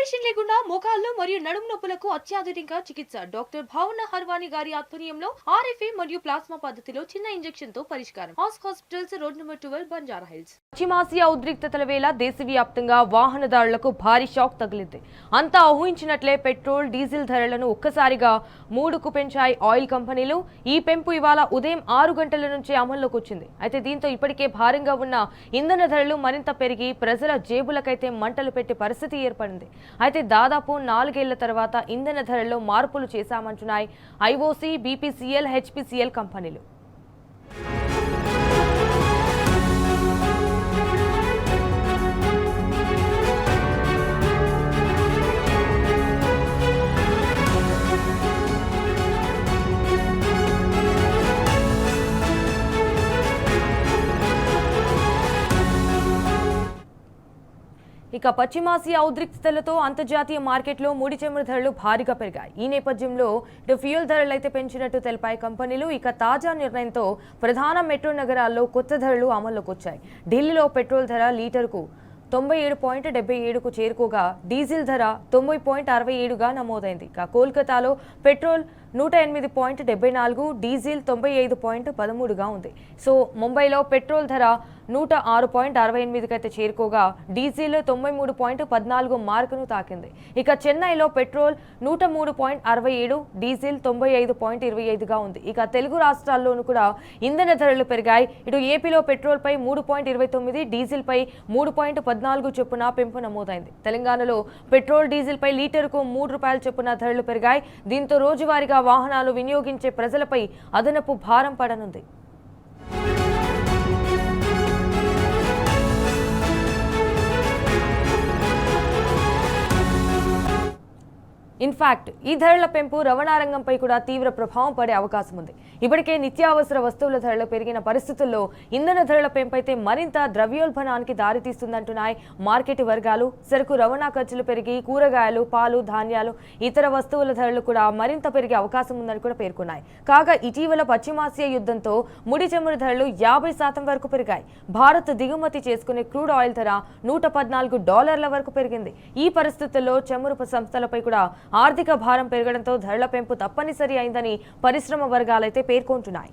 Operation లేకుండా మోకాళ్ళు మరియు నడుము నొప్పులకు అత్యాధునిక చికిత్స డాక్టర్ భావన హర్వాని గారి ఆధ్వర్యంలో ఆర్ఎఫ్ఏ మరియు ప్లాస్మా పద్ధతిలో చిన్న ఇంజెక్షన్ తో పరిష్కారం. Hospitals road number 12 Banjara hills. పశ్చిమాసియా ఉద్రిక్తతల వేళ దేశవ్యాప్తంగా వాహనదారులకు భారీ షాక్ తగిలింది. అంతా ఊహించినట్లే పెట్రోల్ డీజిల్ ధరలను ఒక్కసారిగా 3కు పెంచాయి ఆయిల్ కంపెనీలు. ఈ పెంపు ఇవాళ ఉదయం 6 గంటల నుంచే అమల్లోకి వచ్చింది. అయితే దీంతో ఇప్పటికే భారంగా ఉన్న ఇంధన ధరలు మరింత పెరిగి ప్రజల జేబులకైతే మంటలు పెట్టే పరిస్థితి ఏర్పడింది. అయితే దాదాపు 4 ఏళ్ల తర్వాత ఇంధన ధరల్లో మార్పులు చేశామంటున్నాయి ఐఓసీ, బీపీసీఎల్, హెచ్పీసీఎల్ కంపెనీలు. ఇక పశ్చిమాసియా ఉద్రిక్తతలతో అంతర్జాతీయ మార్కెట్లో ముడి చమురు ధరలు భారీగా పెరిగాయి. ఈ నేపథ్యంలో ఫ్యూయల్ ధరలు అయితే పెంచినట్టు తెలిపాయి కంపెనీలు. ఇక తాజా నిర్ణయంతో ప్రధాన మెట్రో నగరాల్లో కొత్త ధరలు అమల్లోకి వచ్చాయి. ఢిల్లీలో పెట్రోల్ ధర లీటర్కు 97.77కు చేరుకోగా డీజిల్ ధర 90.67గా నమోదైంది. ఇక కోల్కతాలో పెట్రోల్ 108.74, డీజిల్ 95.13గా ఉంది. సో ముంబైలో పెట్రోల్ ధర 106.68కి అయితే చేరుకోగా డీజిల్ 93.14 మార్కును తాకింది. ఇక చెన్నైలో పెట్రోల్ 103.67, డీజిల్ 95.25గా ఉంది. ఇక తెలుగు రాష్ట్రాల్లోనూ కూడా ఇంధన ధరలు పెరిగాయి. ఇటు ఏపీలో పెట్రోల్ పై 3.29, డీజిల్ పై 3.14 చొప్పున పెంపు నమోదైంది. తెలంగాణలో పెట్రోల్ డీజిల్ పై లీటరుకు 3 రూపాయల చొప్పున ధరలు పెరిగాయి. దీంతో రోజువారీగా వాహనాలు వినియోగించే ప్రజలపై అదనపు భారం పడనుంది. ఇన్ఫాక్ట్ ఈ ధరల పెంపు రవాణా రంగంపై కూడా తీవ్ర ప్రభావం పడే అవకాశం ఉంది. ఇప్పటికే నిత్యావసర వస్తువుల ధరలు పెరిగిన పరిస్థితుల్లో ఇంధన ధరల పెంపు అయితే మరింత ద్రవ్యోల్బణానికి దారితీస్తుందంటున్నాయి మార్కెట్ వర్గాలు. సరుకు రవాణా ఖర్చులు పెరిగి కూరగాయలు, పాలు, ధాన్యాలు, ఇతర వస్తువుల ధరలు కూడా మరింత పెరిగే అవకాశం ఉందని కూడా పేర్కొన్నాయి. కాగా ఇటీవల పశ్చిమాసియా యుద్ధంతో ముడి చమురు ధరలు 50% వరకు పెరిగాయి. భారత్ దిగుమతి చేసుకునే క్రూడ్ ఆయిల్ ధర $114 వరకు పెరిగింది. ఈ పరిస్థితుల్లో చమురు సంస్థలపై కూడా ఆర్థిక భారం పెరగడంతో ధరల పెంపు తప్పనిసరి అయిందని పరిశ్రమ వర్గాలైతే పేర్కొంటున్నాయి.